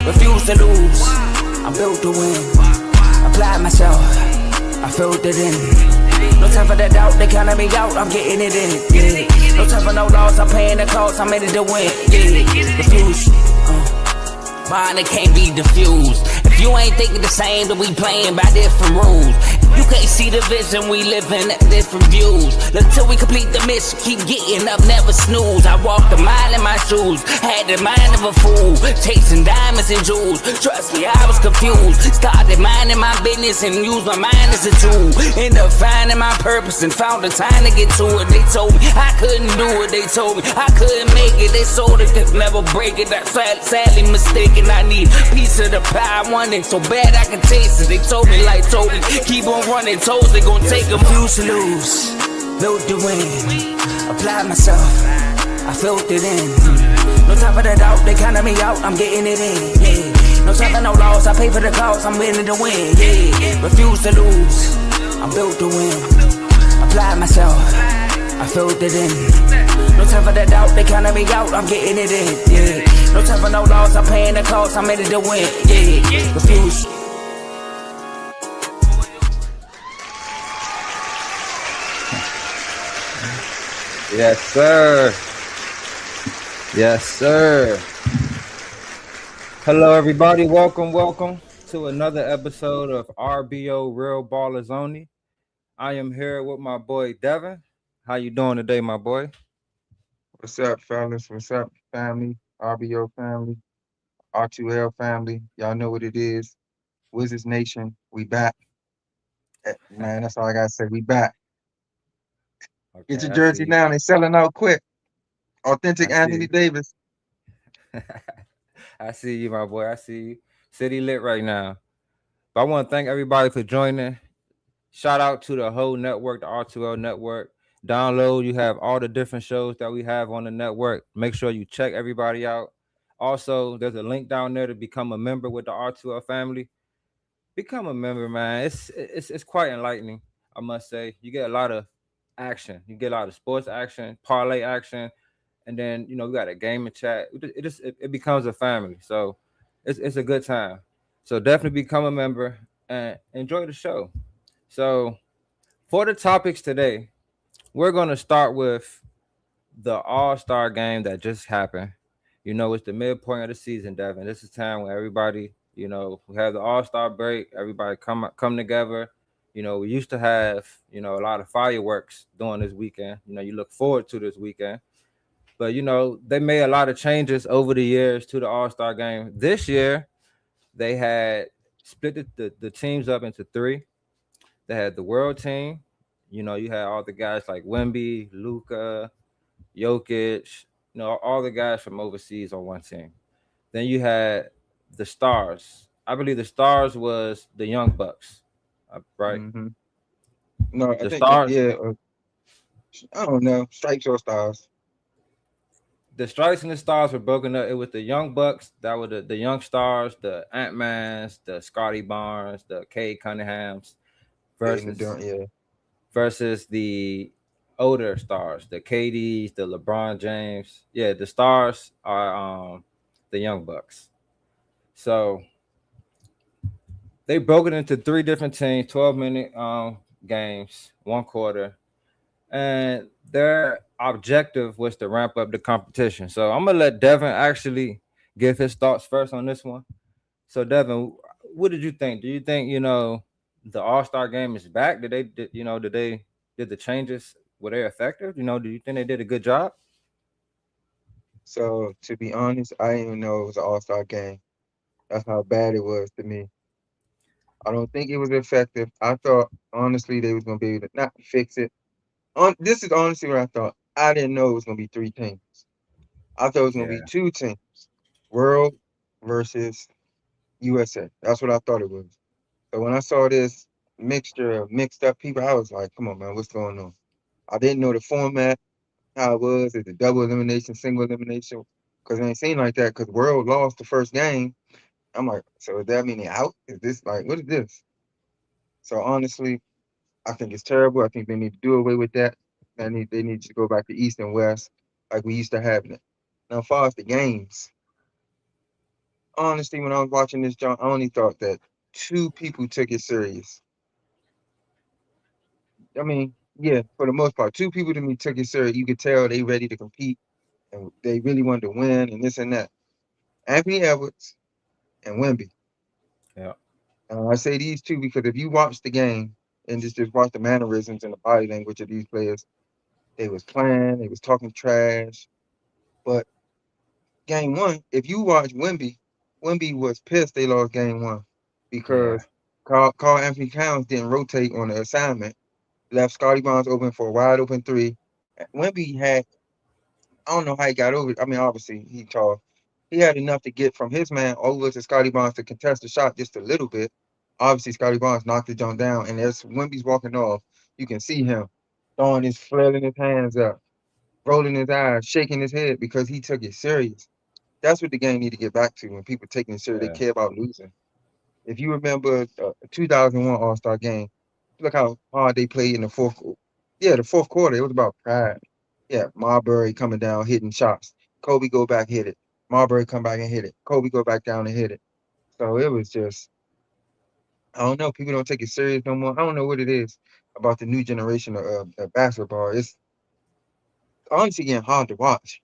refuse to lose. I'm built to win. Apply myself, I filled it in. No time for the doubt, they counting me out, I'm getting it in. Yeah. No time for no loss, I'm paying the cost, I'm in it to win. Yeah. Refuse. Mine, it can't be diffused. If you ain't thinking the same, then we playing by different rules. You can't see the vision, we living at different views. Until we complete the mission, keep getting up, never snooze. I walked a mile in my shoes, had the mind of a fool, chasing diamonds and jewels. Trust me, I was confused. Started minding my business and used my mind as a tool. Ended up finding my purpose and found the time to get to it. They told me I couldn't do it, they told me I couldn't make it. They sold it, could never break it. That's sadly mistaken. I need a piece of the pie, I want it so bad I can taste it. They told me, like told me, keep on running toes, they gon' take them. Refuse to lose, built to win. Apply myself, I filled it in. No time for the doubt, they counting me out, I'm getting it in. Yeah. No time for no loss, I pay for the cost, I'm winning to win. Yeah. Refuse to lose, I'm built to win. Apply myself, I filled it in. No time for the doubt, they counting me out, I'm getting it in. Yeah. No time for no loss, I'm paying the cost, I'm in it to win. Yeah. Refuse. Yes, sir. Yes, sir. Hello, everybody. Welcome to another episode of RBO Real Ballers Only. I am here with my boy Devin. How you doing today, my boy? What's up, fellas? What's up, family? RBO family, R2L family. Y'all know what it is. Wizards Nation, we back. Man, that's all I gotta say. We back. Okay, Get your jersey now. They selling out quick. Authentic Anthony Davis. I see you, my boy. I see you. City lit right now. But I want to thank everybody for joining. Shout out to the whole network, the R2L network. Download. You have all the different shows that we have on the network. Make sure you check everybody out. Also, there's a link down there to become a member with the R2L family. Become a member, man. It's quite enlightening, I must say. You get a lot of action. You get a lot of sports action, parlay action, and then we got a game and chat. It becomes a family. So it's a good time. So definitely become a member and enjoy the show. So for the topics today, we're gonna start with the All-Star game that just happened. It's the midpoint of the season, Devin. This is time when everybody, we have the All-Star break, everybody come together. We used to have, a lot of fireworks during this weekend. You look forward to this weekend. But, they made a lot of changes over the years to the All-Star game. This year, they had split the teams up into three. They had the world team. You had all the guys like Wemby, Luka, Jokic, all the guys from overseas on one team. Then you had the stars. I believe the stars was the Young Bucks, right? Mm-hmm. No, the stars. I don't know. Stripes or stars. The stripes and the stars were broken up. It was the Young Bucks that were the young stars, the Ant-Mans, the Scotty Barnes, the Cade Cunninghams, versus the older stars, the KDs, the LeBron James. Yeah, the stars are the Young Bucks. So they broke it into three different teams, 12-minute games, one quarter. And their objective was to ramp up the competition. So I'm going to let Devin actually give his thoughts first on this one. So, Devin, what did you think? Do you think, the All-Star game is back? Did the changes, were they effective? Do you think they did a good job? So, to be honest, I didn't even know it was an All-Star game. That's how bad it was to me. I don't think it was effective. I thought, honestly, they was going to be able to not fix it. This is honestly what I thought. I didn't know it was going to be three teams. I thought it was going to be two teams, World versus USA. That's what I thought it was. So when I saw this mixed up people, I was like, come on, man, what's going on? I didn't know the format, how it was. Is it double elimination, single elimination? Because it ain't seem like that because World lost the first game. I'm like, so does that mean they out? Is this like, what is this? So honestly, I think it's terrible. I think they need to do away with that. They need to go back to East and West like we used to have it. Now, as far as the games, honestly, when I was watching this, John, I only thought that two people took it serious. I mean, yeah, for the most part, two people to me took it serious. You could tell they ready to compete and they really wanted to win and this and that. Anthony Edwards and Wemby. Yeah, I say these two because if you watch the game and just watch the mannerisms and the body language of these players, they was playing, they was talking trash. But game one, if you watch Wemby, Wemby was pissed they lost game one yeah, because Carl Anthony Towns didn't rotate on the assignment, left Scotty Barnes open for a wide open three. Wemby had, I don't know how he got over it. I mean, obviously he tall. He had enough to get from his man over to Scotty Barnes to contest the shot just a little bit. Obviously, Scotty Barnes knocked the jump down, and as Wemby's walking off, you can see him flailing his hands up, rolling his eyes, shaking his head because he took it serious. That's what the game need to get back to when people taking it serious. They yeah, care about losing. If you remember 2001 All Star game, look how hard they played in the fourth. Yeah, the fourth quarter. It was about pride. Yeah, Marbury coming down, hitting shots. Kobe go back, hit it. Marbury come back and hit it. Kobe go back down and hit it. So it was just, I don't know. People don't take it serious no more. I don't know what it is about the new generation of basketball. It's honestly getting hard to watch.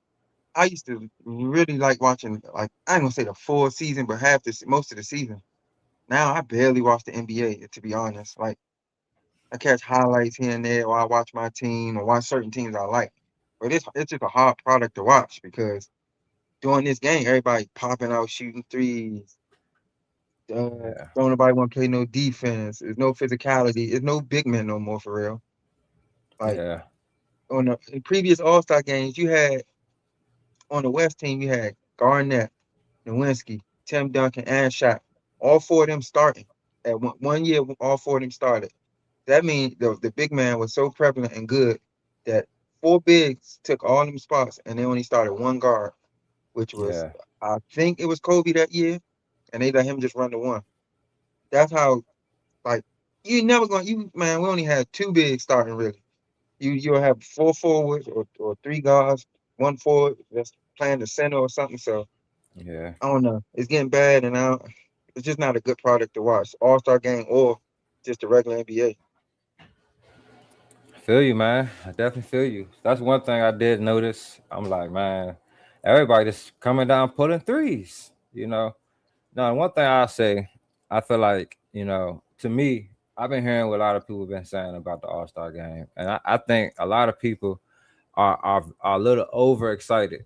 I used to really like watching, like, I ain't gonna say the full season, but most of the season. Now I barely watch the NBA, to be honest. Like I catch highlights here and there, or I watch my team, or watch certain teams I like. But it's just a hard product to watch because during this game, everybody popping out, shooting threes. yeah, Don't nobody want to play no defense. There's no physicality. There's no big men no more for real. Like yeah, on the in previous All Star games, you had on the West team, you had Garnett, Nowinski, Tim Duncan, and Shaq. All four of them starting. At one year, all four of them started. That means the big man was so prevalent and good that four bigs took all them spots and they only started one guard, which was yeah, I think it was Kobe that year, and they let him just run the one. That's how like you never gonna you man, we only had two bigs starting really. You'll have four forwards or three guards, one forward that's playing the center or something. So yeah. I don't know. It's getting bad and now it's just not a good product to watch. All Star game or just the regular NBA. Feel you, man. I definitely feel you. That's one thing I did notice. I'm like, man, everybody just coming down pulling threes. Now, one thing I say, I feel like, to me, I've been hearing what a lot of people been saying about the All Star game, and I think a lot of people are a little overexcited.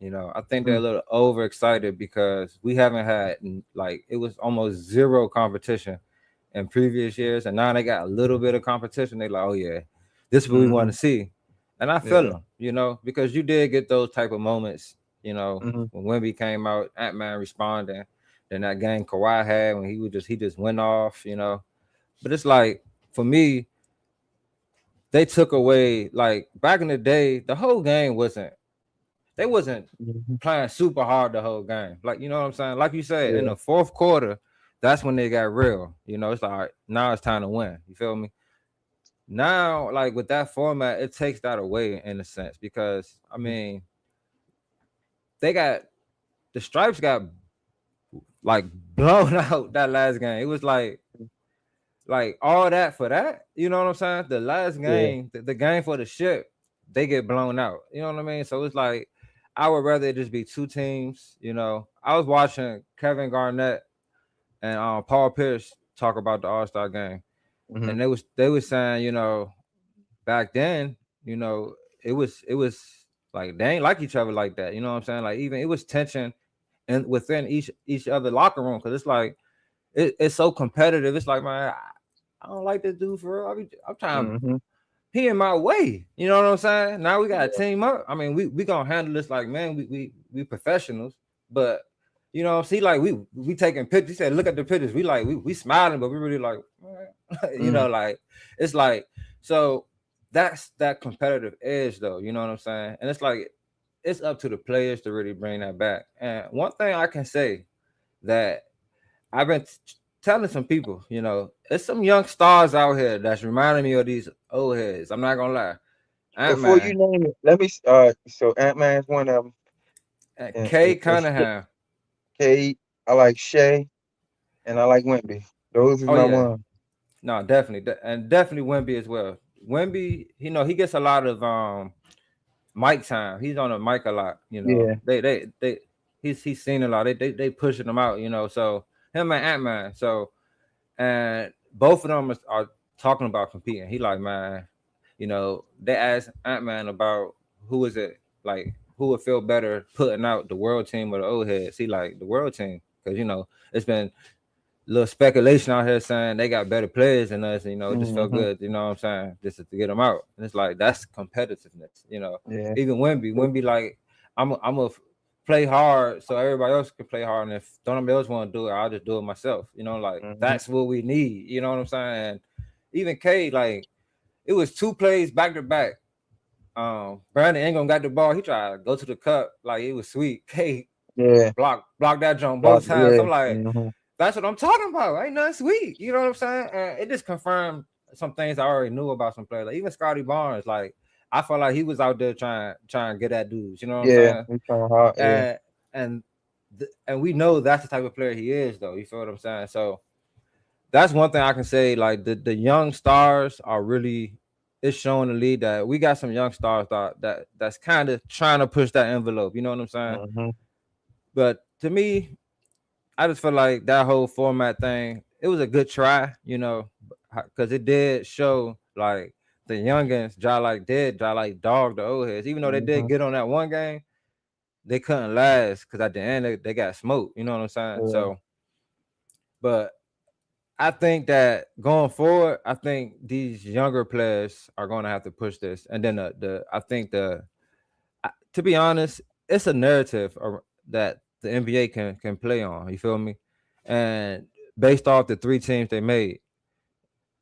I think they're a Mm, little overexcited because we haven't had like it was almost zero competition in previous years, and now they got a little bit of competition. They like, oh yeah, this is what we want hmm to see, and I feel Yeah. them, because you did get those type of moments, hmm when Wemby came out, Ant Man responding, then that game Kawhi had when he just went off, But it's like for me, they took away like back in the day, the whole game they wasn't hmm playing super hard the whole game. Like, you know what I'm saying? Like you said, in Yeah. the fourth quarter, that's when they got real. It's like, all right, now it's time to win. You feel me? Now, like with that format, it takes that away in a sense because I mean, they got the stripes got like blown out that last game. It was like all that for that. You know what I'm saying? The last Yeah. game, the game for the ship, they get blown out. You know what I mean? So it's like I would rather it just be two teams. I was watching Kevin Garnett and Paul Pierce talk about the All Star game, hmm and they was saying, back then, you know, it was like they ain't like each other like that. You know what I'm saying? Like even it was tension and within each other locker room because it's like it's so competitive. It's like, man, I don't like this dude for real. I'm trying. hmm He in my way. You know what I'm saying? Now we got to Yeah. team up. I mean, we gonna handle this like, man, we professionals, but see, like we taking pictures. He said, look at the pictures. We like we smiling, but we really like, Mm, like it's like so that's that competitive edge though. You know what I'm saying? And it's like it's up to the players to really bring that back. And one thing I can say that I've been telling some people, there's some young stars out here that's reminding me of these old heads. I'm not gonna lie. Ant Before you Man name it, let me. So Ant Man's one of them, and and Kay and Cunningham. K. I like Shea, and I like Wemby. Those is Oh my yeah, one. no, definitely, and definitely Wemby as well. Wemby, he gets a lot of mic time. He's on the mic a lot. Yeah. He's seen a lot. They pushing him out. So him and Ant-Man. So and both of them are talking about competing. He like, man, they asked Ant-Man about who is it like who would feel better putting out the world team or the old heads. He like the world team because it's been little speculation out here saying they got better players than us. It just felt Hmm. good. You know what I'm saying? Just to get them out. And it's like that's competitiveness. Yeah. Even Wemby like I'm a play hard so everybody else can play hard. And if nobody else want to do it, I'll just do it myself. Like Hmm. that's what we need. You know what I'm saying? And even K, like it was 2 plays back to back. Brandon Ingram got the ball. He tried to go to the cup like it was sweet. K Yeah. block that jump Block. both times. Yeah. I'm like, Hmm. that's what I'm talking about. Ain't nothing sweet. You know what I'm saying? And it just confirmed some things I already knew about some players. Like even Scotty Barnes, like I felt like he was out there trying to get at dudes. You know what I'm Yeah. saying? He's trying hard. Yeah. And and and we know that's the type of player he is, though. You feel what I'm saying? So that's one thing I can say. Like the young stars are really. It's showing the lead that we got some young stars that's kind of trying to push that envelope. You know what I'm saying? Hmm. But to me, I just feel like that whole format thing, it was a good try, because it did show like the youngins, Jai like dog the old heads. Even though they did Hmm. get on that one game, they couldn't last because at the end they got smoked. You know what I'm saying? Yeah. So, but I think that going forward, I think these younger players are going to have to push this. And then I think to be honest, it's a narrative that the NBA can play on. You feel me? And based off the 3 teams they made,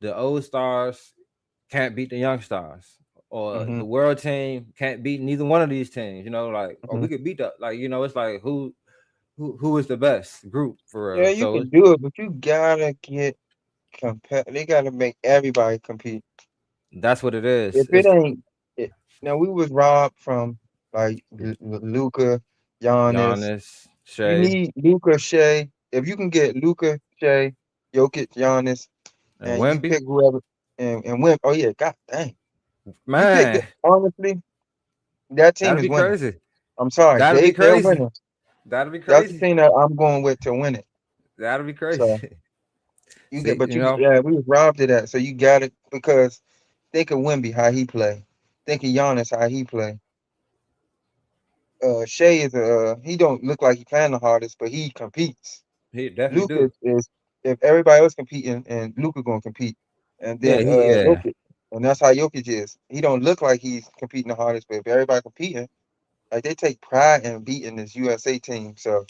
the old stars can't beat the young stars, or Hmm. the world team can't beat neither one of these teams. Or Hmm. we could beat the it's like who is the best group for Yeah, real. you So can do it, but you gotta get They gotta make everybody compete. that's what it is. If it It's ain't, it, now we was robbed from like Luca, Giannis. Giannis, You Shea, need Luca, Shea. If you can get Luca, Shea, Jokic, Giannis, and and you Wemby. pick whoever and win. Oh yeah, god dang. You pick Man, honestly, that team that'd is be winning. crazy. I'm sorry, That'd be they're crazy. winning. That'd be That's the crazy. team that I'm going with to win it. That'd be So crazy. you get, See, but yeah, we was robbed of that. So you got it because think of Wemby how he play. Think of Giannis how he play. Shea is he don't look like he playing the hardest, but he competes. he definitely Luca do. is if everybody else competing and Luca gonna compete, and Yeah, then yeah, Jokic, and that's how Jokic is. He don't look like he's competing the hardest, but if everybody competing, like they take pride in beating this USA team. So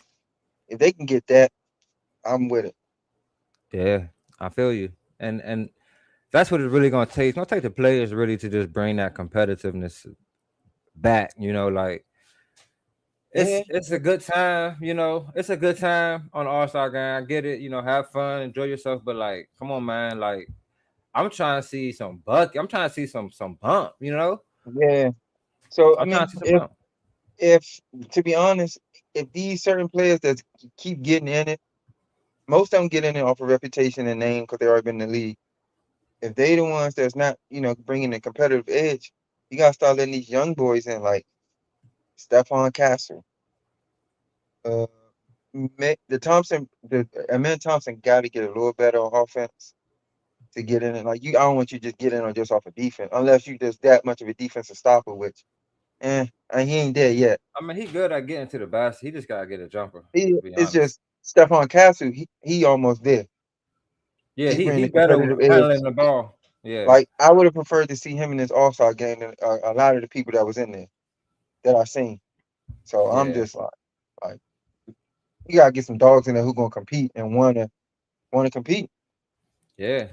if they can get that, I'm with it. yeah. I feel you. And that's what it's really gonna take. It's gonna take the players really to just bring that competitiveness back. Like Yeah, it's a good time. It's a good time on the All Star game. I get it. Have fun, enjoy yourself. But like, come on, man. Like, I'm trying to see some buck. I'm trying to see some bump. yeah. So I I'm trying mean, to see some bump. if to be honest, if these certain players that keep getting in it, most of them get in it off of reputation and name because they already been in the league. If they the ones that's not, bringing a competitive edge, you gotta start letting these young boys in, like Stephon Castle, uh, the Thompson, the Amen Thompson got to get a little better on offense to get in it. Like I don't want you to just get in on just off of defense, unless you just that much of a defensive stopper, which, and he ain't there yet. I mean, he good at getting to the basket. He just gotta get a jumper. He To be it's honest. just Stephon Castle. He almost there. Yeah, He bringing he the better competitive with edge. handling the ball. Yeah, Like I would have preferred to see him in this All Star game than a lot of the people that was in there that I seen. So I'm yeah, just like you gotta get some dogs in there who gonna compete and wanna compete. yeah.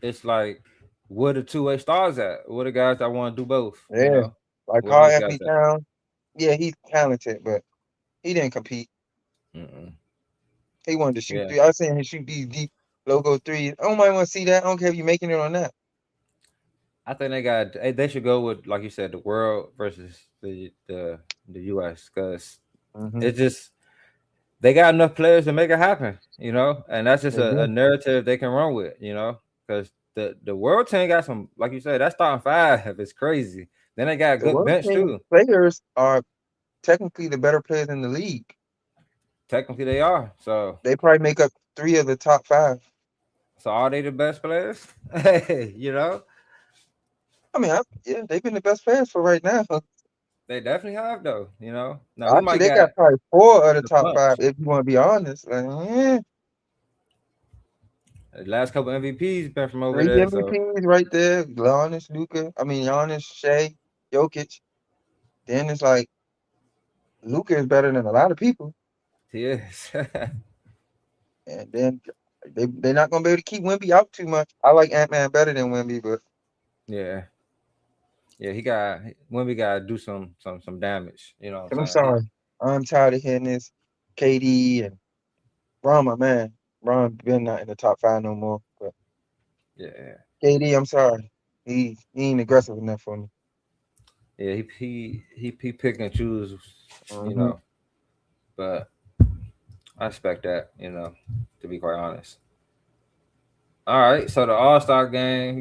It's like where the 2-way stars at? Where the guys that want to do both? Yeah, like Where Carl those guys Anthony at? Towns. Yeah, he's talented, but he didn't compete. Mm-mm. He wanted to shoot Yeah, three. I seen him shoot these deep logo threes. I don't mind want to see that. I don't care if you making it or not. I think they should go with like you said, the world versus the U.S. because Hmm. it's just they got enough players to make it happen, and that's just They a do. narrative they can run with, because the world team got some, like you said, that starting five is crazy. Then they got a The good world bench team too. players are technically the better players in the league. Technically, they are. So, They probably make up 3 of the top 5. so are they the best players? Hey, I mean, yeah, they've been the best players for right now. they definitely have though. Now we Actually, might they get got probably 4 of the the top 5 punch. if you want to be honest. The last couple MVPs been from over 3 there, so MVPs right there: Giannis, Luka. I mean, Giannis, Shea, Jokic. Then it's like Luka is better than a lot of people, he is. and then they're not gonna be able to keep Wemby out too much. I like Ant-Man better than Wemby, but Yeah, yeah. He got when we gotta do some damage. You know what and I'm I'm saying? sorry, I'm tired of hearing this. KD and Bron, my man, Bron been not in the top 5 no more. But Yeah, KD, I'm sorry, he ain't aggressive enough for me. yeah. He pick and choose. You Hmm. know, but I expect that. To be quite honest. All right. So the All Star game.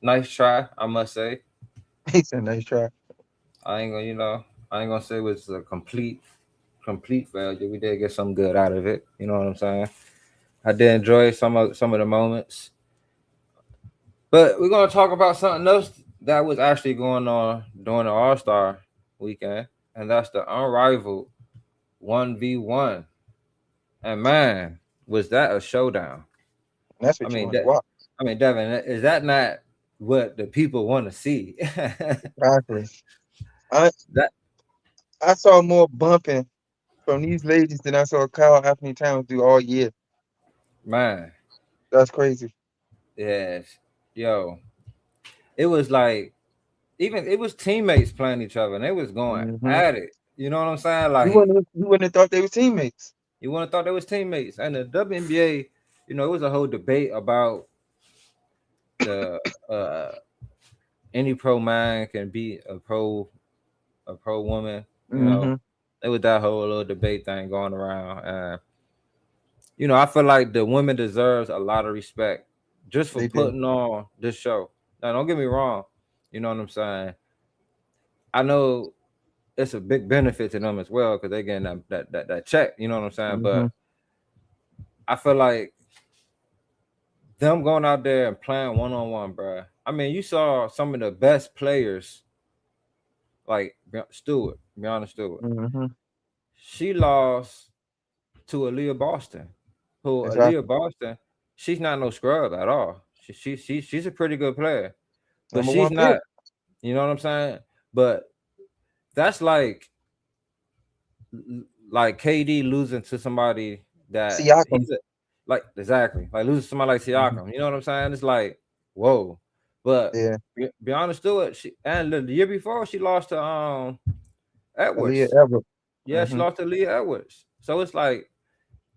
Nice try. I must say. He said nice try. I ain't gonna. I ain't gonna say it was a complete failure. We did get some good out of it. You know what I'm saying? I did enjoy some of the moments. But we're gonna talk about something else that was actually going on during the All Star weekend, and that's the unrivaled 1v1. And man, was that a showdown? And that's I what you mean, want to watch. Devin, is that not what the people want to see? Exactly. I That I saw more bumping from these ladies than I saw Kyle Anthony Towns do all year. man, That's crazy. yes, yo, it was like even it was teammates playing each other, and they was going Hmm. at it. You know what I'm saying? You Like wouldn't have thought they were teammates. you would have thought they was teammates, and the WNBA, it was a whole debate about the any pro man can be a pro woman. Hmm. There was that whole little debate thing going around, and I feel like the women deserves a lot of respect just for They do. putting on this show. Now, don't get me wrong. You know what I'm saying? I know it's a big benefit to them as well because they getting that check. You know what I'm saying? Hmm. But I feel like them going out there and playing 1-on-1, bro. I mean, you saw some of the best players like Brianna Stewart. Hmm. She lost to Aaliyah Boston. Who Aaliyah Exactly. Boston? She's not no scrub at all. She's a pretty good player, but Number she's one pick. not. You know what I'm saying? But that's like KD losing to somebody that Siakam. he's like exactly like losing to somebody like Hmm. Siakam. You know what I'm saying? It's like whoa. But Yeah. Brianna Stewart, and the year before she lost to Aaliyah Edwards. Everett. Yeah, she Hmm. lost to Leah Edwards. So it's like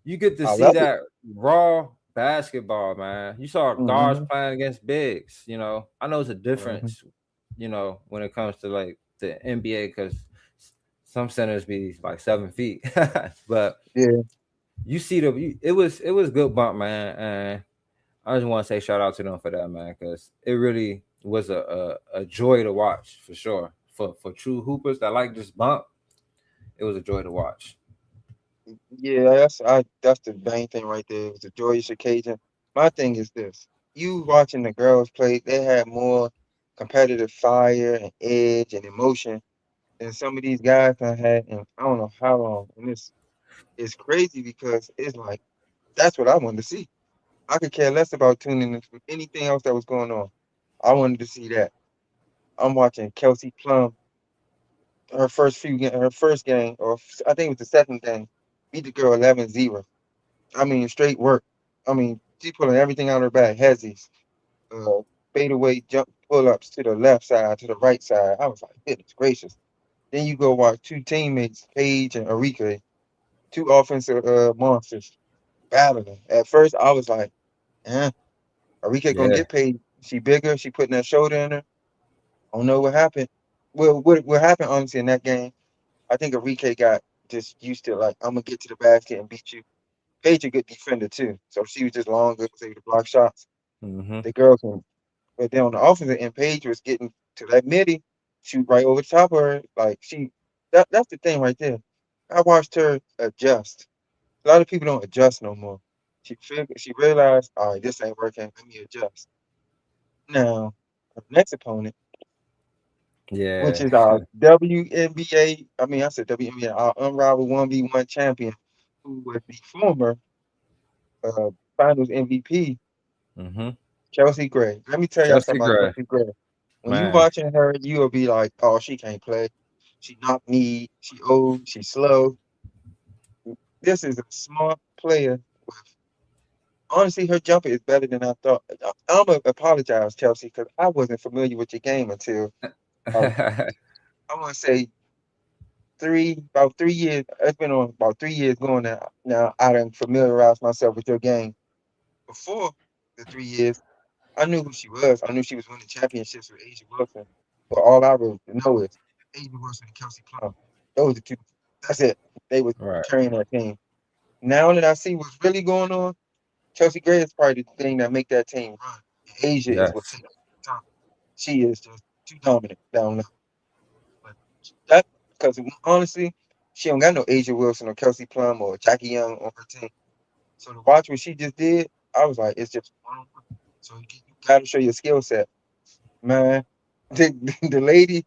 you get to I see love it. that raw basketball, man. You saw guards Hmm. playing against bigs. I know it's a Hmm. difference. When it comes to like the NBA, because some centers be like 7 feet, but Yeah. you see it was good bump, man, and I just want to say shout out to them for that, man, because it really was a joy to watch for sure. For true hoopers that like this bump, it was a joy to watch. Yeah, that's the main thing right there. It was a joyous occasion. My thing is this: you watching the girls play, they had more competitive fire and edge and emotion than some of these guys I had in I don't know how long. And it's crazy because it's like that's what I wanted to see. I could care less about tuning into anything else that was going on. I wanted to see that. I'm watching Kelsey Plum, her first game, or I think it was the second game, beat the girl 11-0. I mean, straight work. I mean, she pulling everything out of her bag. Hezzies, uh, fadeaway jump pull ups to the left side, to the right side. I was like, goodness gracious. Then you go watch two teammates, Paige and Arika, two offensive monsters battling. At first, I was like, eh, Arika gonna Yeah, get paid. She bigger. She putting that shoulder in her. I don't know what happened. Well, what happened honestly in that game? I think Arika got just used to like, I'm gonna get to the basket and beat you. Paige a good defender too, so she was just long, good, was able to block shots. Mm-hmm. The girl can, but then on the offensive end, Paige was getting to that midi, shoot right over the top of her. Like that's the thing right there. I watched her adjust. A lot of people don't adjust no more. She realized, all right, this ain't working. Let me adjust. Now, the next opponent, which Yeah. is our WNBA, I mean, I said WNBA, our unrivaled 1v1 champion, who was the former uh, Finals MVP, Mm-hmm. Chelsea Gray. Let me tell y'all Chelsea something about Gray, Chelsea Gray. When you man. watching her, you will be like, oh, she can't play. She not me. She old. She slow. This is a smart player. Honestly, her jumper is better than I thought. I'm gonna apologize, Chelsea, because I wasn't familiar with your game until like I want to say about 3 years. It's been on about 3 years going now. Now I done familiarized myself with your game. Before the 3 years, I knew who she was. I knew she was winning championships with Asia Wilson. But all I really know is Asia Wilson and Kelsey Plum. Those are two. That's it. They was Right. carrying that team. Now that I see what's really going on, Chelsea Gray is probably the thing that make that team run. Asia is what Yes. takes the time. She is just too dominant down low. But that because honestly, she don't got no Asia Wilson or Kelsey Plum or Jackie Young on her team. So to watch what she just did, I was like, it's just one on one. So you gotta show your skill set, man. The lady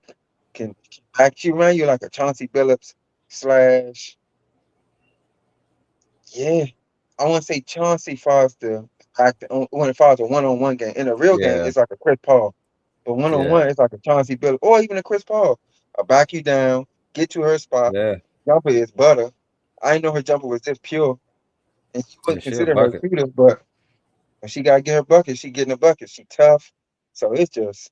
can back you around you like a Chauncey Billups slash, yeah. I want to say Chauncey Foster back when it falls a one-on-one game. In a real game, Yeah. it's like a Chris Paul. But Yeah. one-on-one, it's like a Chauncey Billups or even a Chris Paul. I'll back you down, get to her spot. Yeah. Jumper is butter. I didn't know her jumper was this pure, and she Yeah. wouldn't She a consider her a bucket. shooter, but when she gotta get her bucket, she getting a bucket. She tough. So it's just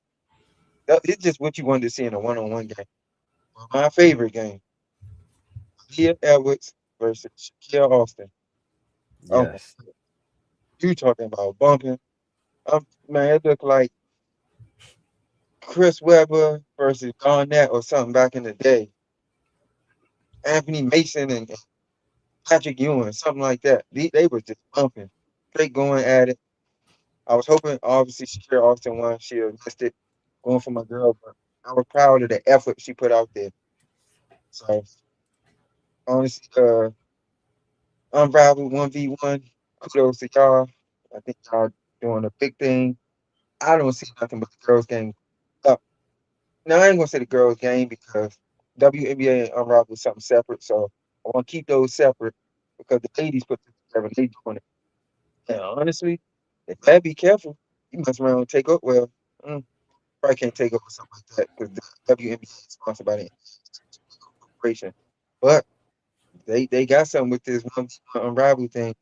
what you wanted to see in a one-on-one game. Well, my favorite game, Leah Edwards versus Shaquille Austin. Oh my, Yes. you talking about bumping. Man, it looked like Chris Webber versus Garnett or something back in the day. Anthony Mason and Patrick Ewing, something like that. They was just bumping. Straight going at it. I was hoping, obviously, Shaquille Austin won. She missed it going for my girl, but I was proud of the effort she put out there. So, honestly, unrivaled 1v1. Kudos to y'all. I think y'all doing a big thing. I don't see nothing but the girls' game. Uh, Now, I ain't going to say the girls' game because WNBA and unrivaled is something separate. So, I want to keep those separate because the ladies put this together. They doing it. And honestly, if I be careful, you mess around and take up. Well, mm, probably can't take over something like that because the WNBA is sponsored by the corporation. But they got something with this one unrivaled thing.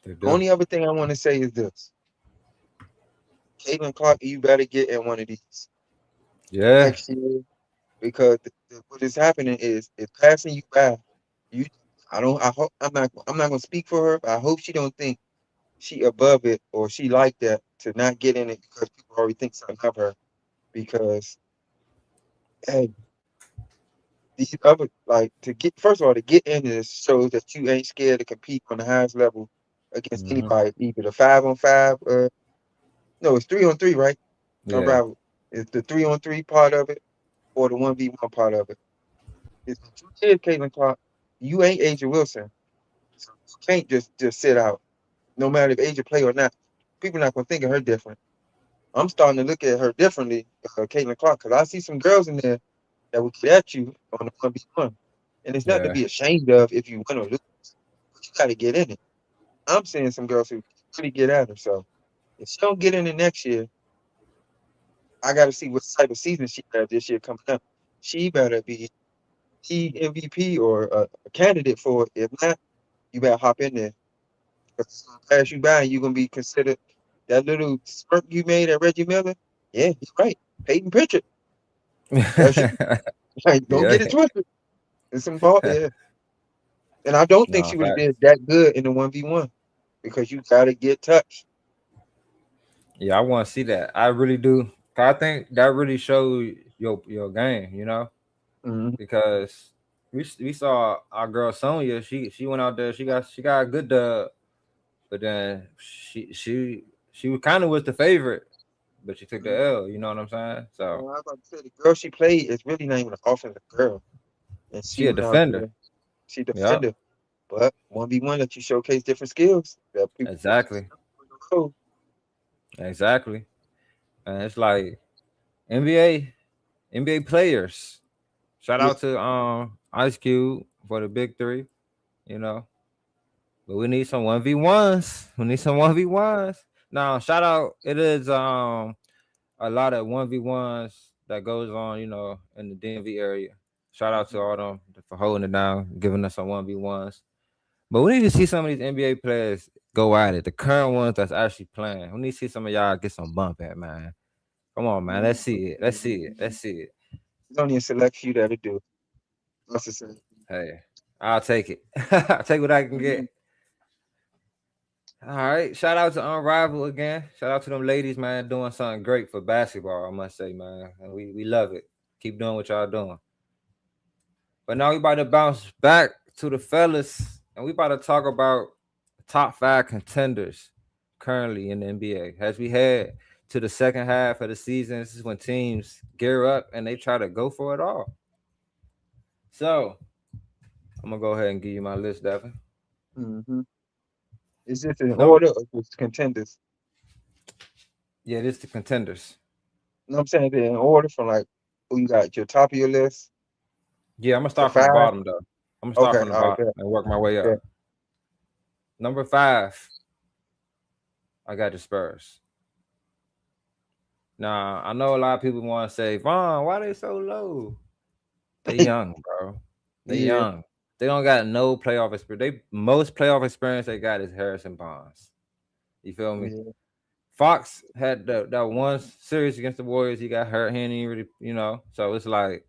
They The do. only other thing I want to say is this: Caitlin Clark, you better get in one of these Yeah. next year because what is happening is it's passing you by. You, I don't. I hope I'm not. I'm not gonna speak for her. But I hope she don't think she above it or she like that to not get in it because people already think something of her. Because hey, these other like to get first of all to get in this shows that you ain't scared to compete on the highest level against Mm-hmm. anybody. Either the 5-on-5, no, it's 3-on-3, right? Yeah. Unravel. It's the 3-on-3 part of it or the 1v1 part of it. It's the truth is, Caitlin Clark, you ain't Asia Wilson. So you can't just sit out. No matter if Asia play or not. People not gonna think of her different. I'm starting to look at her differently, Caitlin Clark, because I see some girls in there that will get at you on the 1v1. And it's nothing to Yeah. be ashamed of if you win or lose, but you gotta get in it. I'm seeing some girls who really get at her. So if she don't get in it next year, I gotta see what type of season she has this year coming up. She better be the MVP or a candidate for it. If not, you better hop in there. Because it's gonna pass you by and you're gonna be considered that little spurt you made at Reggie Miller. Yeah, he's right. Peyton Pritchard. That's you. Like, don't Yeah. get it twisted. It's some ball, yeah. And I don't think No, she would have facts. did that good in the 1v1 because you gotta get touched. Yeah, I want to see that. I really do. 'Cause I think that really shows your game, you know, Mhm. because we saw our girl Sonya. She went out there. She got a good dub, but then she kind of was the favorite, but she took the L. You know what I'm saying? So Well, I was about to say the girl she played is really not even an offensive girl, and she she a went out defender. there. She Yep, defender, but 1v1 let you showcase different skills that people put exactly, on the road. exactly. And it's like NBA players. Shout Yeah, out to Ice Cube for the big three. You know, but we need some 1v1s. We need some 1v1s. Now, shout out. It is a lot of 1v1s that goes on, in the DMV area. Shout out to all them for holding it down, giving us some 1v1s. But we need to see some of these NBA players go at it. The current ones that's actually playing. We need to see some of y'all get some bump at, man. Come on, man. Let's see it. Let's see it. Let's see it. there's only a select few that'll do. That's the same. Hey, I'll take it. I'll take what I can get. All right. Shout out to Unrivaled again. Shout out to them ladies, man, doing something great for basketball, I must say, man. And we love it. Keep doing what y'all doing. But now we about to bounce back to the fellas, and we about to talk about top 5 contenders currently in the NBA. As we head to the second half of the season, this is when teams gear up and they try to go for it all. So I'm gonna go ahead and give you my list, Devin. Mm-hmm. Is this in Number, order or just contenders? yeah, this is the contenders. No, I'm saying they're in order from like who you got your top of your list Yeah, I'm gonna to start from the five. bottom though. I'm gonna start Okay, from the all right, bottom bet, and work my way up. bet. Number 5, I got the Spurs. Now I know a lot of people want to say, Vaughn, why they so low? They young, bro. They Yeah, young. They don't got no playoff experience. They most playoff experience they got is Harrison Barnes. You feel me? yeah. Fox had that one series against the Warriors. He got hurt. He ain't even really. So it's like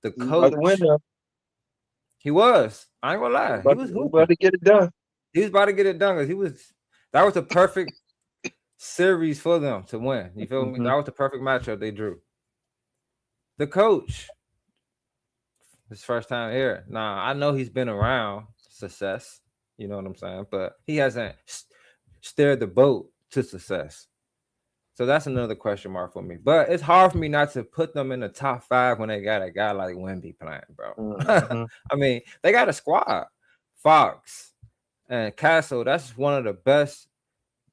the He about to win coach. though. He was. I ain't gonna lie. He was He about hooping. to get it done. He was about to get it done because he was. That was the perfect series for them to win. You feel me? Mm-hmm. That was the perfect matchup they drew. The coach, his first time here. Now I know he's been around success. You know what I'm saying? But he hasn't steered the boat to success. So that's another question mark for me. But it's hard for me not to put them in the top 5 when they got a guy like Wemby playing, bro. Mm-hmm. I mean, they got a squad. Fox and Castle, that's one of the best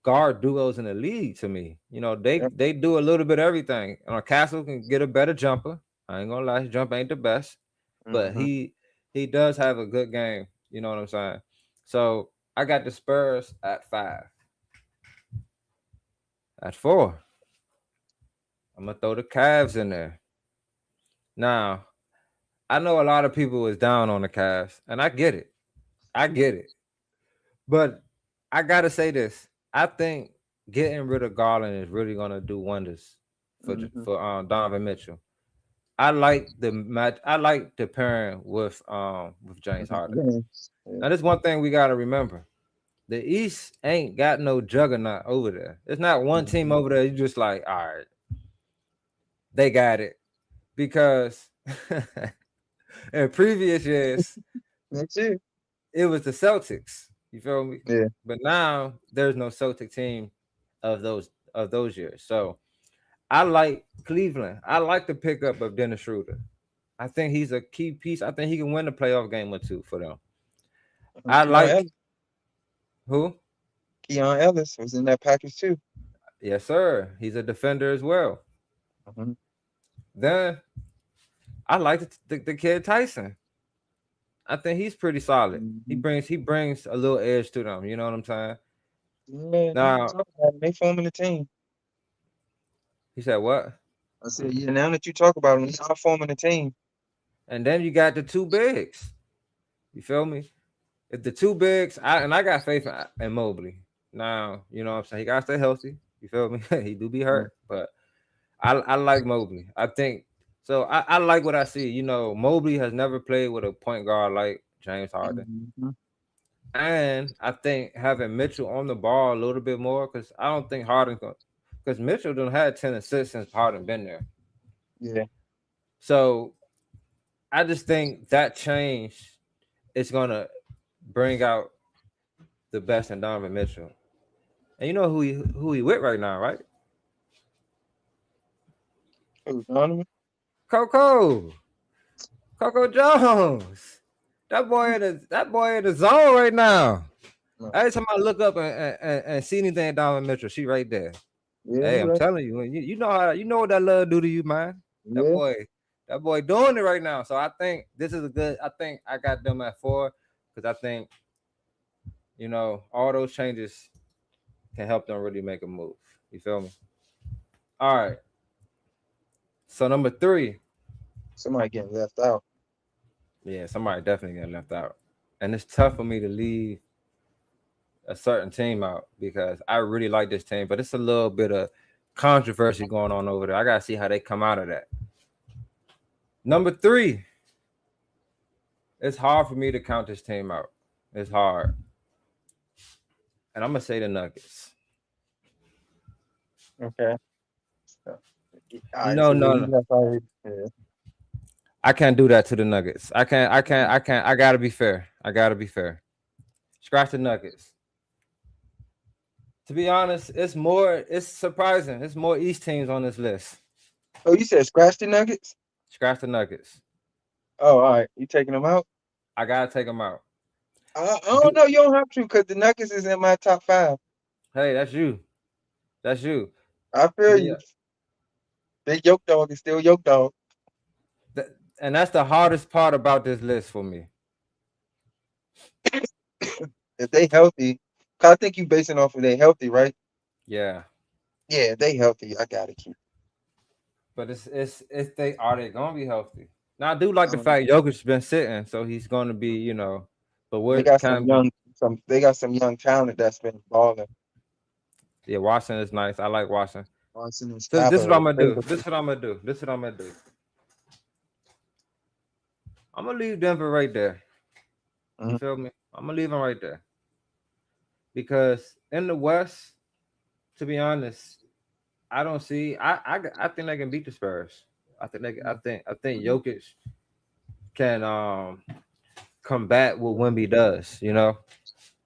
guard duos in the league to me. Yep. They do a little bit of everything. Castle can get a better jumper. I ain't gonna lie, his jump ain't the best, but Mm-hmm. he does have a good game. You know what I'm saying? So I got the Spurs at 5. At 4, I'm gonna throw the Cavs in there. Now, I know a lot of people is down on the Cavs, and I get it. I get it. But I gotta say this. I think getting rid of Garland is really gonna do wonders for Mm-hmm. Donovan Mitchell. I like the match. I like the pairing with James Harden. Yeah. Yeah. Now, there's one thing we gotta remember: the East ain't got no juggernaut over there. It's not one team Mm-hmm. over there. You just like, all right, they got it because in previous years That's it. it was the Celtics. You feel me? Yeah. But now there's no Celtic team of those years. So I like Cleveland. I like the pickup of Dennis Schroeder. I think he's a key piece. I think he can win a playoff game or two for them. I Keon like Ellis. who? Keon Ellis was in that package too. Yes, sir. He's a defender as well. Mm-hmm. Then I like the kid Tyson. I think he's pretty solid. He Mm-hmm. brings a little edge to them. You know what I'm saying? Yeah, now you Now talk about it, they forming the team. he said what? I said, yeah, now that you talk about them, they are forming the team. And then you got the two bigs. You feel me? If the two bigs, I got faith in Mobley. Now, you know what I'm saying? He got to stay healthy. You feel me? He do be Mm-hmm. hurt, but I like Mobley. I think so. I like what I see. Mobley has never played with a point guard like James Harden. Mm-hmm. And I think having Mitchell on the ball a little bit more, because I don't think Harden because Mitchell done had 10 assists since Harden been there. Yeah. So I just think that change is gonna bring out the best in Donovan Mitchell. And you know who he with right now, right? Who, Donovan? Coco. Coco Jones. That boy in the zone right now. No. Every time I look up and see anything Donovan Mitchell, she right there. Yeah, Hey, he I'm right. telling you, you know what that love do to you, man. That Yeah. boy, that boy doing it right now. So I think this is a good. I think I got them at 4 because I think all those changes can help them really make a move. You feel me? All right. So number 3, Somebody getting left out. yeah, somebody definitely getting left out, and it's tough for me to leave a certain team out because I really like this team, but it's a little bit of controversy going on over there. I gotta see how they come out of that. Number 3, it's hard for me to count this team out. It's hard, and I'm gonna say the Nuggets. Okay. So, all right. No, So yeah, no, you no. left out. Yeah. I can't do that to the Nuggets. I can't. I can't. I can't. I gotta be fair. I gotta be fair. Scratch the Nuggets. To be honest, it's more. It's surprising. It's more East teams on this list. Oh, you said scratch the Nuggets? Scratch the Nuggets. Oh, all right. You taking them out? I gotta take them out. I don't Do, know. You don't have to because the Nuggets is in my top 5. hey, that's you. That's you. I To feel be you. Big yoke dog is still yoke dog. and that's the hardest part about this list for me. If they healthy, 'cause I think you basing off of they healthy, right? Yeah, Yeah, if they healthy. I gotta keep. but it's they are they gonna be healthy? Now I do like the Um, fact Jokic's been sitting, so he's gonna be But they what got some kind of young, they got some young talent that's been balling. yeah, Washington is nice. I like Washington. Watson and So this is what I'm Scarborough. gonna do. This is what I'm gonna do. This is what I'm gonna do. I'm gonna leave Denver right there. You Mhm. feel me? I'm gonna leave them right there because in the West, to be honest, I don't see. I think they can beat the Spurs. I think Jokic can combat what Wemby does.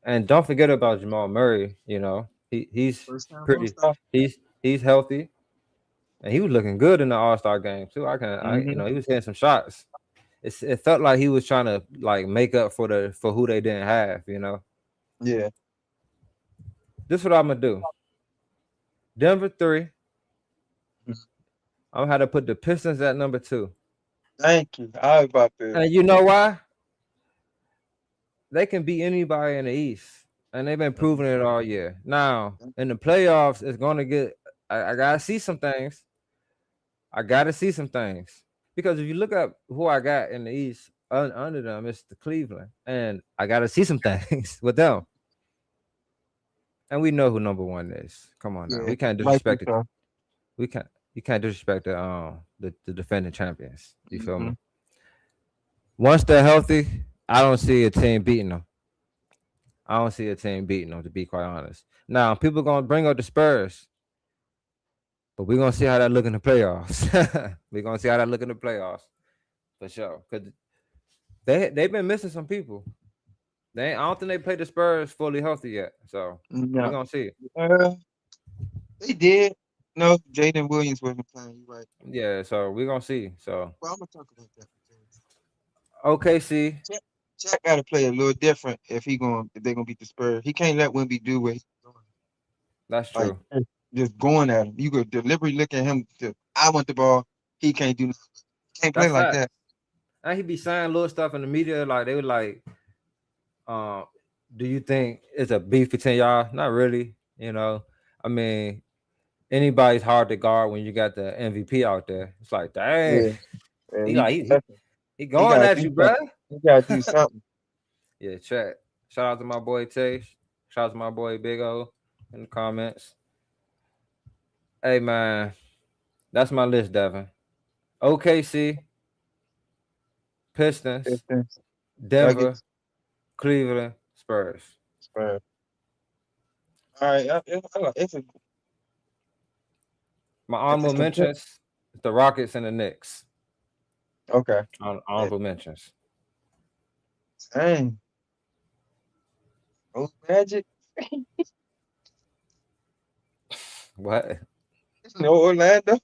And don't forget about Jamal Murray. He's First time All pretty. Star. He's healthy, and he was looking good in the All Star game too. Hmm. He was hitting some shots. It felt like he was trying to like make up for who they didn't have. Yeah. This is what I'm gonna do. Denver 3. I'm gonna have to put the Pistons at number 2. Thank you. I was about to. And you know why? They can beat anybody in the East, and they've been proving it all year. Now in the playoffs, it's gonna get. I gotta see some things. I gotta see some things because if you look up who I got in the East under them, it's the Cleveland, and I gotta see some things with them. And we know who number 1 is. Come on now, Yeah. we can't Rightfully disrespect it. so. We can't. You can't disrespect the defending champions. You feel Hmm. me? Once they're healthy, I don't see a team beating them. I don't see a team beating them, to be quite honest. Now, people gonna bring up the Spurs, but we're gonna see how that look in the playoffs. We're gonna see how that look in the playoffs for sure. Cause they've been missing some people. I don't think they played the Spurs fully healthy yet. So we're No. gonna see. Uh, they did. No, Jaden Williams wasn't playing. You right. Yeah, so we're gonna see. So Well, I'm gonna talk about that. OKC, Chet got to play a little different if they're gonna beat the Spurs. He can't let Wemby do what he's doing. that's Like true. just going at him. You could deliberately look at him. I want the ball. He can't do nothing. Can't play That's like fact. that. And he be saying little stuff in the media, like they were like, uh, do you think it's a beef between y'all? Not really. I mean, anybody's hard to guard when you got the MVP out there. It's like, dang, Yeah, yeah. he He like he he going gotta at do you, bro. something. He gotta do something. Yeah, chat. Shout out to my boy Tay. Shout out to my boy Big O in the comments. Hey man, that's my list, Devin. OKC, Pistons, Pistons, Denver, Nuggets, Cleveland, Spurs. Spurs. All right, My it's a honorable content. mentions: the Rockets and the Knicks. Okay. Yeah. Honorable mentions. Dang. Oh, Magic. What? No Orlando.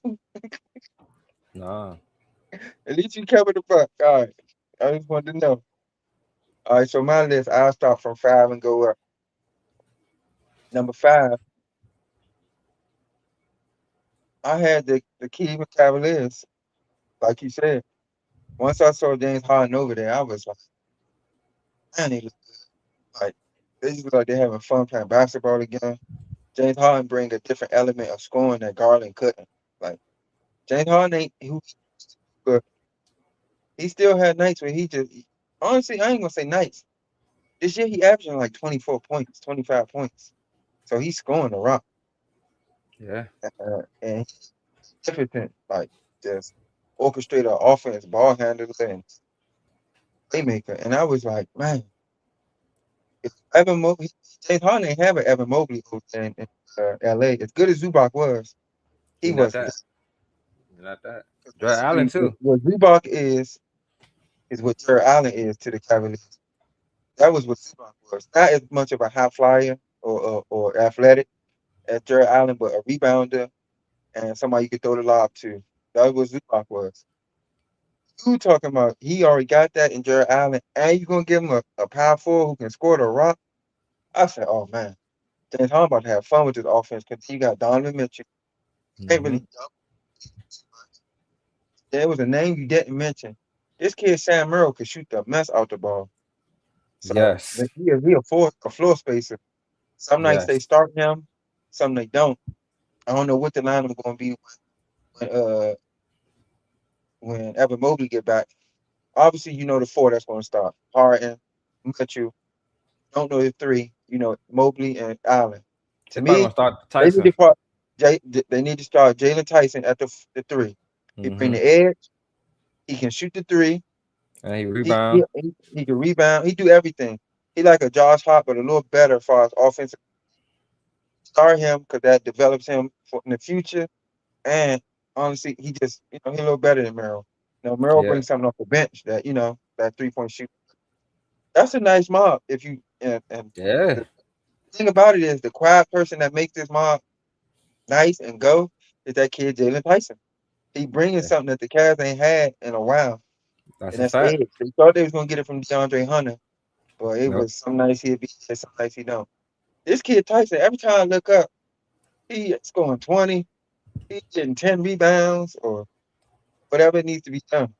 Nah. At least you covered the buck. All right. I just wanted to know. All right. So my list, I'll start from five and go up. Number five, I had the Cleveland Cavaliers. Like you said, once I saw James Harden over there, I was like, man, they look like they just look like they're having fun playing basketball again. James Harden bring a different element of scoring that Garland couldn't. Like James Harden ain't who, but he still had nights where he just honestly, I ain't gonna say nights. This year he averaging like 24 points, 25 points. So he's scoring a rock. Yeah. And he's different, like just orchestrator, offense, ball handler, and playmaker. And I was like, man, if Evan Mobley, James Harden ain't have an Evan Mobley over there in LA. As good as Zubac was, he He not wasn't. that. He not that. Joy Allen Basically, too. what Zubac is what Jared Allen is to the Cavaliers. That was what Zubac was. Not as much of a high flyer or athletic as Jared Allen, but a rebounder and somebody you could throw the lob to. That was Zubac was. You talking about he already got that in Jared Allen, and you gonna give him a power forward who can score the rock? I said, oh man, James Harden about to have fun with this offense because he got Donovan Mitchell. Can't Mm-hmm. really double too much. There was a name you didn't mention. This kid Sam Merrill could shoot the mess out the ball. So Yes. he a floor spacer. Some nights they Yes. start him, some they don't. I don't know what the lineup going to be when when Evan Mobley get back. Obviously, you know the four that's going to start. Harden, Mitchell. Don't know the three. You know Mobley and Allen. To They probably gonna me, start they need Tyson. to start. They need to start Jalen Tyson at the three. He bring Mm-hmm. the edge. He can shoot the three. And he He he, rebound. he can rebound. He do everything. He like a Josh Hart, but a little better as far as offensive. Start him because that develops him for in the future. And honestly, he just he a little better than Merrill. Now Merrill Yeah. brings something off the bench that that 3-point shoot. That's a nice mob. If you and Yeah. the thing about it is the quiet person that makes this mob nice and go is that kid Jalen Tyson. He bringing Yeah. something that the Cavs ain't had in a while, That's and a that's fact. edge. They thought they was gonna get it from DeAndre Hunter, but it Nope. was some nights he'd be there, some nights he don't. This kid Tyson, every time I look up, he scoring 20, he's getting 10 rebounds or whatever needs to be done.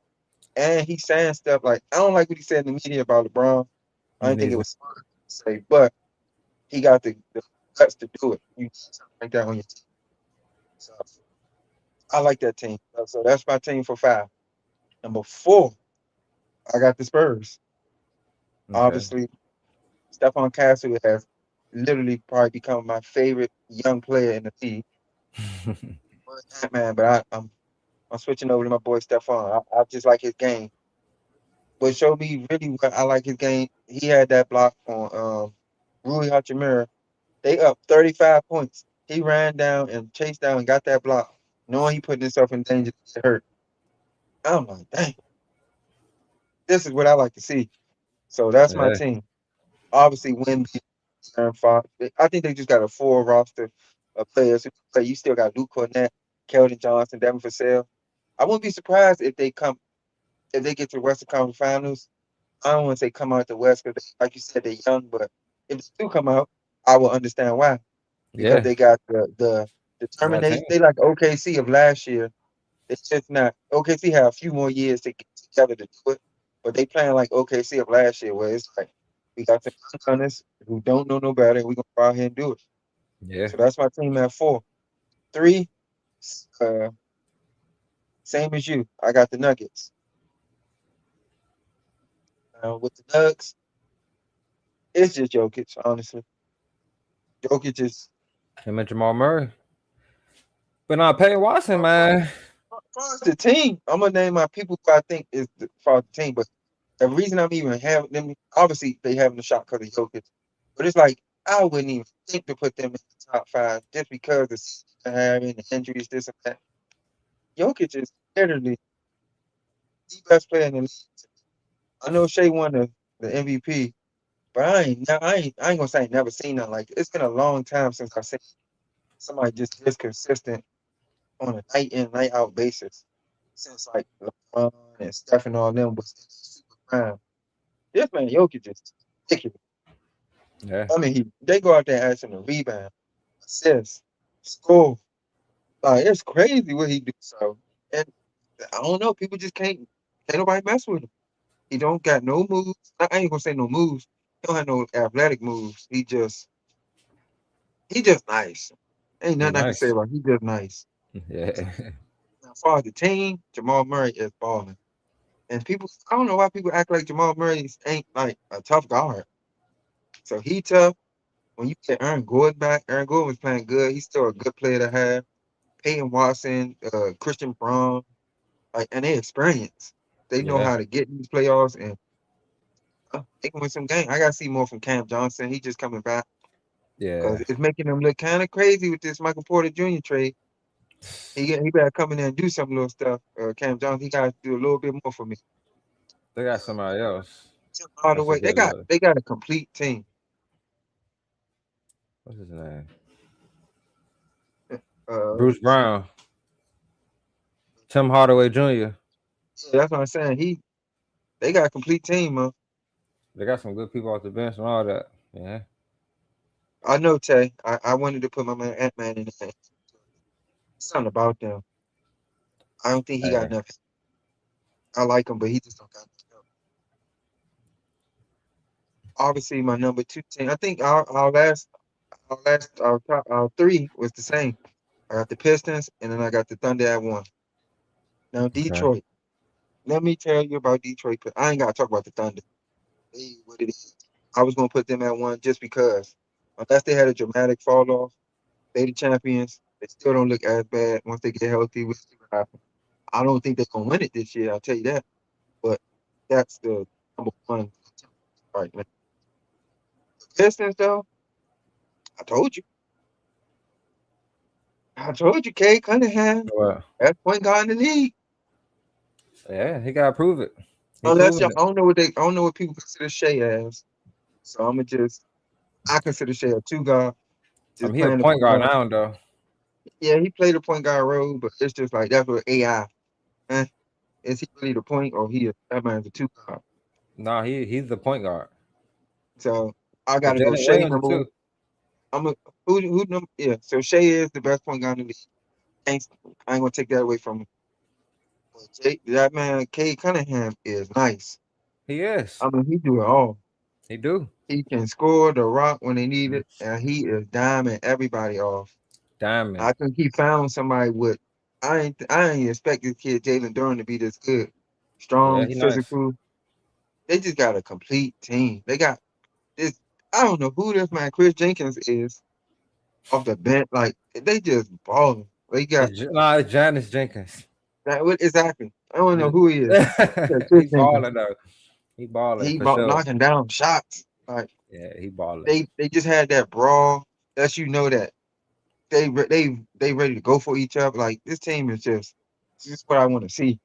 And he's saying stuff like, I don't like what he said in the media about LeBron. I Me didn't think it neither. was smart to say, but he got the guts to do it. You need something like that on your team. So I like that team. So that's my team for five. Number four, I got the Spurs. Okay. Obviously, Stephon Castle has literally probably become my favorite young player in the league. Man, but I'm switching over to my boy Stephon. I just like his game. What showed me really what I like his game, he had that block on Rui Hachimura. They up 35 points. He ran down and chased down and got that block, knowing he putting himself in danger to get hurt. I'm like, dang, this is what I like to see. So that's my Yeah. team. Obviously, Wemby, Aaron Fox. I think they just got a full roster of players who can play. You still got Luke Cornett, Keldon Johnson, Devin Vassell. I wouldn't be surprised if they get to the Western Conference Finals. I don't want to say come out the West because, like you said, they're young. But if they do come out, I will understand why because Yeah. they got the They got a determination. team. They like OKC of last year. It's just not OKC have a few more years to get together to do it, but they playing like OKC of last year, where it's like we got some young gunners who don't know no better, and we gonna go out here and do it. Yeah. So that's my team at four. Three, uh, same as you. I got the Nuggets. With the Nuggets, it's just Jokic. Honestly, Jokic is Him and Jamal Murray. But not Peyton Watson, man. as far as the team. I'm gonna name my people who I think is for the team, but the reason I'm even having them, obviously they having a shot because of Jokic, but it's like I wouldn't even think to put them in the top five just because the season they're having the injuries, this and that. Jokic is literally the best player in the league. I know Shea won the MVP, but I ain't gonna say I ain't never seen nothing like it. It's been a long time since I seen somebody just this consistent on a night in, night out basis. Since like LeBron and Steph and all them was in their super prime. This man Jokic is ridiculous. Yeah, I mean, they go out there and ask him to rebound, assist, score. Like it's crazy what he do. So, and I don't know, people just can't nobody mess with him. He don't got no moves. I ain't gonna say no moves. He don't have no athletic moves. He just nice. Ain't he nothing I can say nice. about. He just nice. Yeah, Now, as far as the team, Jamal Murray is balling. And people, I don't know why people act like Jamal Murray ain't like a tough guard. So he tough. When you get Aaron Gordon back, Aaron Gordon was playing good. He's still a good player to have. Peyton Watson, Christian Braun, like, and they experience. They know yeah, how to get in these playoffs and they can win some games. I gotta see more from Cam Johnson. He just coming back because yeah. it's making them look kind of crazy with this Michael Porter Jr. trade. He better come in there and do some little stuff. Cam Johnson, he got to do a little bit more for me. They got somebody else. Tim That's a Hardaway, good look. they got a complete team. What's his name? Let Bruce me see. Brown, Tim Hardaway Jr. Yeah, that's what I'm saying. They got a complete team, man. They got some good people off the bench and all that. Yeah, I know Tay. I wanted to put my man Ant Man in there. Something about them. I don't think he got hey, enough. I like him, but he just don't got enough help. Obviously, my number two team. I think our top our three was the same. I got the Pistons, and then I got the Thunder at one. Now okay, Detroit. Let me tell you about Detroit. I ain't gotta talk about the Thunder. They what it is. I was gonna put them at one just because, unless they had a dramatic fall off, they the champions. They still don't look as bad once they get healthy. We'll see what happens. I don't think they're gonna win it this year. I'll tell you that. But that's the number one right now. The Pistons, though, I told you. I told you, Kay Cunningham, well, best point guard in the league. yeah, he gotta prove it. He Unless proving y'all, it. I don't know what people consider Shea as. So I'm gonna I consider Shea a two guard, I mean, just he a playing the point point guard guard. now, though. Yeah, he played the point guard role, but it's just like that's what AI. Eh, is he really the point or that man's a two guard? No, he's the point guard. So I But gotta go Jalen Shea Williams number one. too. I'm a who number yeah. So Shea is the best point guard in the league. Ain't, I ain't gonna take that away from him. But that man, Cade Cunningham, is nice. He is. I mean, he do it all. He do. He can score the rock when they need it, and he is diming everybody off. Diamond. I think he found somebody with. I ain't expect this kid Jalen Durham to be this good, Yeah, strong, he nice. physical. They just got a complete team. They got this. I don't know who this man Chris Jenkins is off the bench. Like they just balling. They got Nah, it's Janice Jenkins. that. What exactly? I don't know who he is. Yeah, Chris He Jenkins. balling though. He balling He for sure. knocking down shots. Like Yeah, he balling. they just had that brawl. That's that they ready to go for each other. Like this team is just what I want to see.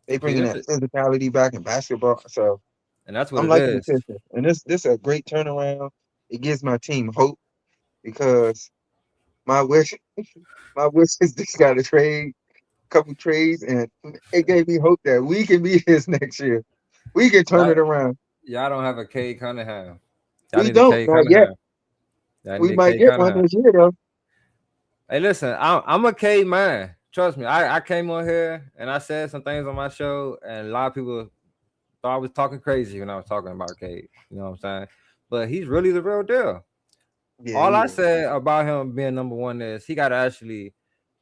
They He bringing that is, physicality back in basketball. So and that's what I'm it liking the is. Pistons, and this is a great turnaround. It gives my team hope because my wish my wish is just got to trade couple trades, and it gave me hope that we can be this next year. We can turn Y'all, it around. y'all don't have a K Cunningham. Y'all We need a don't K not yet. Cunningham. Y'all need We a might K get one Cunningham. this year though. Hey, listen, I'm a K man. Trust me. I came on here and I said some things on my show, and a lot of people thought I was talking crazy when I was talking about K. You know what I'm saying? But he's really the real deal. Yeah, All he I is. said about him being number one is he got to actually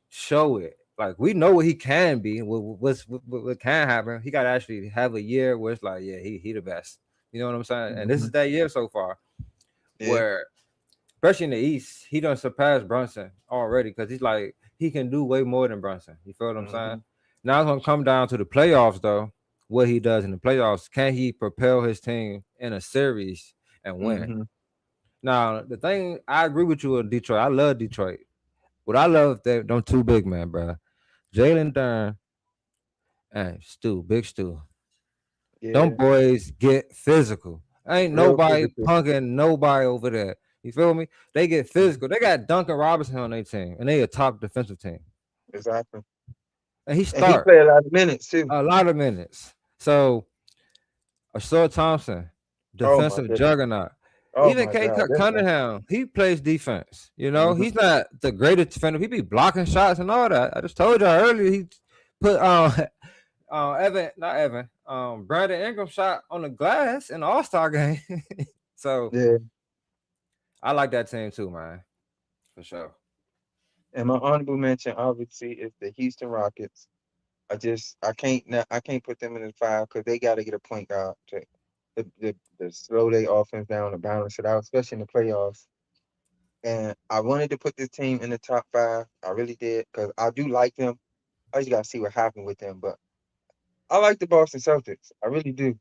show it. Like we know what he can be, what can happen. He got to actually have a year where it's like, yeah, he the best. You know what I'm saying? And this Hmm. is that year so far, Yeah. where especially in the East, he done surpassed Brunson already because he's like he can do way more than Brunson. You feel what I'm saying? Hmm. Now it's gonna come down to the playoffs though. What he does in the playoffs, can he propel his team in a series and win? Hmm. Now the thing, I agree with you in Detroit. I love Detroit. What I love them two big men, bro. Jalen Durn and Stu, Big Stu. Them Yeah, boys get physical. Ain't real nobody physical. punking nobody over there. You feel me? They get Mhm. physical. They got Duncan Robinson on their team, and they a top defensive team. Exactly. And he And he start played a lot of minutes too. a lot of minutes. So Ashore Thompson, Oh my defensive goodness. juggunot. Oh Even my K. God. This one. Cunningham, he plays defense. You know, Mhm. he's not the greatest defender. He be blocking shots and all that. I just told y'all earlier he put Evan, not Evan, Brandon Ingram shot on the glass in the All-Star game. So Yeah. I like that team too, man, for sure. And my honorable mention obviously is the Houston Rockets. I can't put them in the five because they got to get a point guard to slow their offense down to balance it out, especially in the playoffs. And I wanted to put this team in the top five. I really did because I do like them. I just got to see what happened with them. But I like the Boston Celtics. I really do.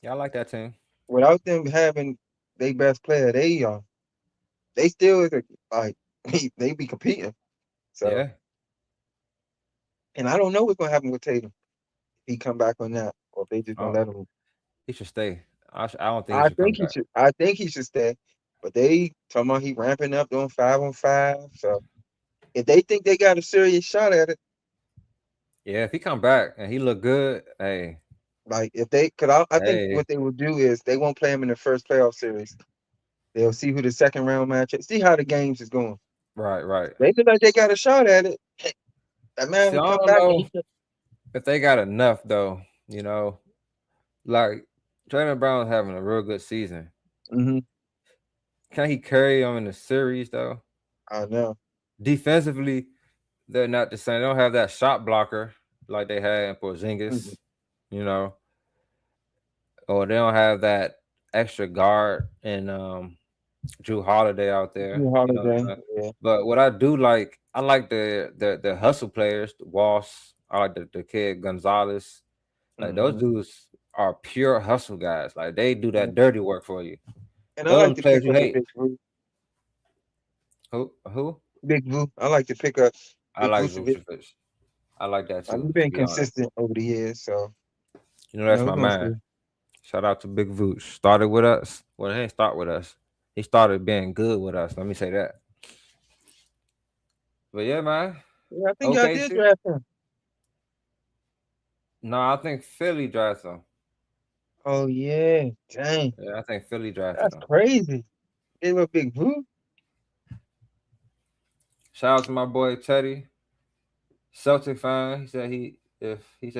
Yeah, I like that team. Without them having their best player, they still is like they be competing. So, Yeah, and I don't know what's gonna happen with Tatum. If he come back on that, or if they just gonna oh, let him. he should stay. I don't think he should come back. I think he should stay. But they talking about he ramping up doing 5-on-5. So if they think they got a serious shot at it, Yeah, if he come back and he look good, hey, like if they could, I think hey, what they will do is they won't play him in the first playoff series. They'll see who the second round match is, see how the games is going. right, right. They feel like they got a shot at it. That man See, will I come don't back and know if they got enough though. You know, like Jalen Brown's having a real good season. hmm Can he carry them in the series though? I know. Defensively, they're not the same. They don't have that shot blocker like they had in Mhm. Porzingis, you know, or they don't have that extra guard and Drew Holiday out there. Jrue You know what Holiday, I'm saying? yeah. But what I do like, I like the hustle players, the Walsh. I like the kid Gonzalez. Like those hmm dudes are pure hustle guys. Like they do Yeah. that dirty work for you. And I Those are like the to players pick you up a hate. big Vu. Who? Who? Big Vu. I like to pick up I Big like Vucevic. Vucevic. I like that too, He's to been be honest. consistent over the years, so You know, that's we're my gonna man. see. Shout out to Big Vooch. Started with us. Well, he didn't start with us. He started being good with us. Let me say that. But yeah, man. Yeah, I think y'all did OKC. draft him. No, I think Philly drafted him. Oh yeah, dang, Yeah, I think Philly drafted that's him. crazy. Gave up Big Vu. Shout out to my boy Teddy, Celtic fan. He said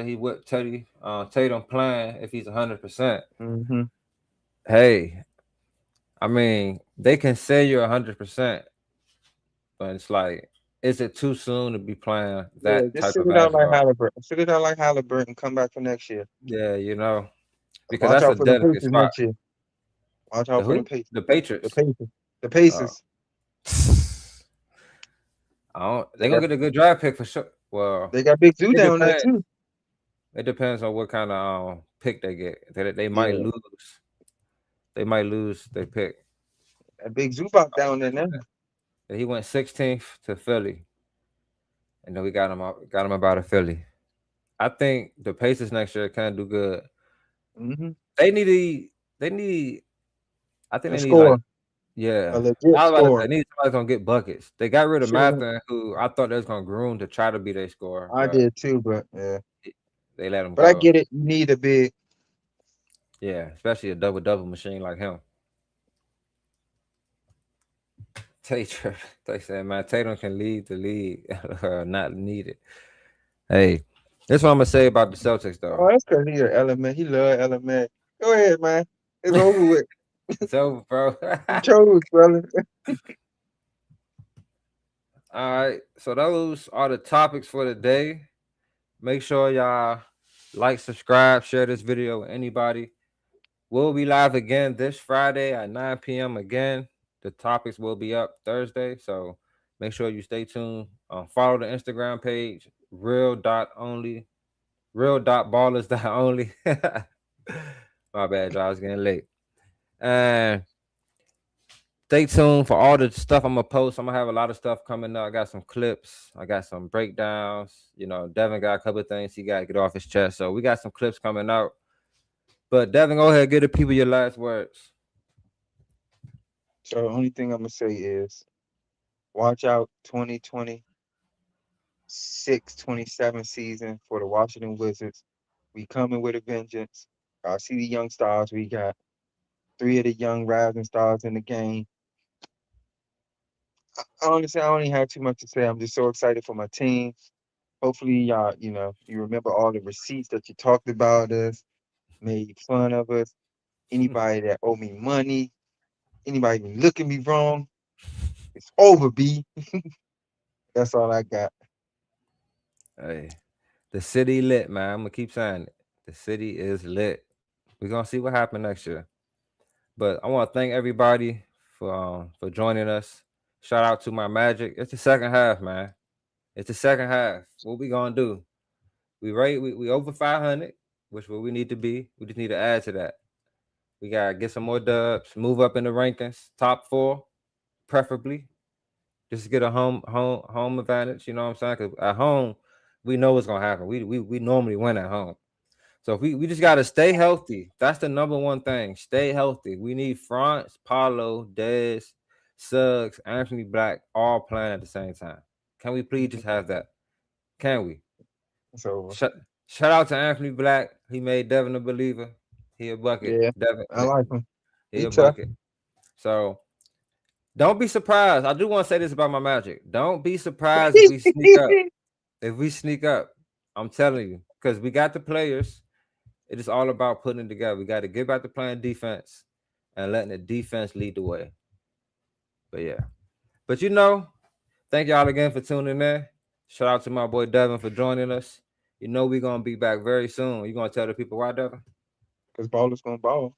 he with Teddy Tatum playing if he's 100%. Mm-hmm. Hey, I mean they can say you're 100%, but it's like, is it too soon to be playing Yeah, that just type sit of it out like basketball? Halliburton. Sit it out like Halliburton. Come back for next year. Yeah, you know, because Watch that's a out for the delicate Pacers spot. next year. Watch The out for the who? Pacers. The The Patriots. Pacers. The Oh. Pacers. I don't, They they're gonna got get a good draft pick for sure. Well, they got Big Zoo it down there depends. too. It depends on what kind of pick they get. They might Yeah, lose. They might lose their pick. that Big Zubac down there now. He went 16th to Philly, and then we got him about a Philly. I think the Pacers next year can do good. Mm-hmm. They need they need. I think A they need like, score, a yeah. legit I was about to say score. they need somebody gonna get buckets. They got rid of Should have. Mathen, who I thought they was gonna groom to try to be their scorer, I but did too, but yeah. they let him But I go. get it. You need a big. Yeah, especially a double machine like him. Tatum, they said, man, Tatum can lead the league, not needed. Hey, that's what I'm gonna say about the Celtics, though. Oh, that's because he's an element. He love element. Go ahead, man. It's over with. It's over, bro. You chose, brother. All right, so those are the topics for the day. Make sure y'all like, subscribe, share this video with anybody. We'll be live again this Friday at 9 p.m. again. The topics will be up Thursday, so make sure you stay tuned. Follow the Instagram page, real.ballers.only. My bad, y'all. I was getting late. And stay tuned for all the stuff I'm gonna post. I'm gonna have a lot of stuff coming up. I got some clips. I got some breakdowns. You know, Devin got a couple of things he got to get off his chest. So we got some clips coming out. But Devin, go ahead, give the people your last words. So the only thing I'm gonna say is watch out 2026-27 season for the Washington Wizards. We coming with a vengeance. I see the young stars. We got three of the young rising stars in the game. Honestly, I don't even have too much to say. I'm just so excited for my team. Hopefully, y'all, you remember all the receipts that you talked about us, made fun of us. Anybody that owe me money, anybody been looking me wrong, it's over, B. That's all I got. Hey, the city lit, man. I'm gonna keep saying it. The city is lit. We're gonna see what happens next year. But I want to thank everybody for joining us. Shout out to my Magic. It's the second half, man. It's the second half. What we gonna do? We over 500, which what we need to be. We just need to add to that. We gotta get some more dubs, move up in the rankings, top 4, preferably. Just to get a home advantage. You know what I'm saying? Because at home, we know what's gonna happen. We normally win at home. So if we just gotta stay healthy. That's the number one thing. Stay healthy. We need Franz, Paulo, Dez, Suggs, Anthony Black all playing at the same time. Can we please just have that? Can we? It's over. Shout out to Anthony Black. He made Devin a believer. He a bucket. Yeah, Devin, I like him. he He a tough. bucket. So don't be surprised. I do want to say this about my Magic. Don't be surprised if we sneak up. If we sneak up, I'm telling you, because we got the players. It is all about putting it together. We got to get back to playing defense and letting the defense lead the way. But yeah. But thank y'all again for tuning in. Shout out to my boy Devin for joining us. We're gonna be back very soon. You gonna tell the people why, Devin? Because ball is gonna ball.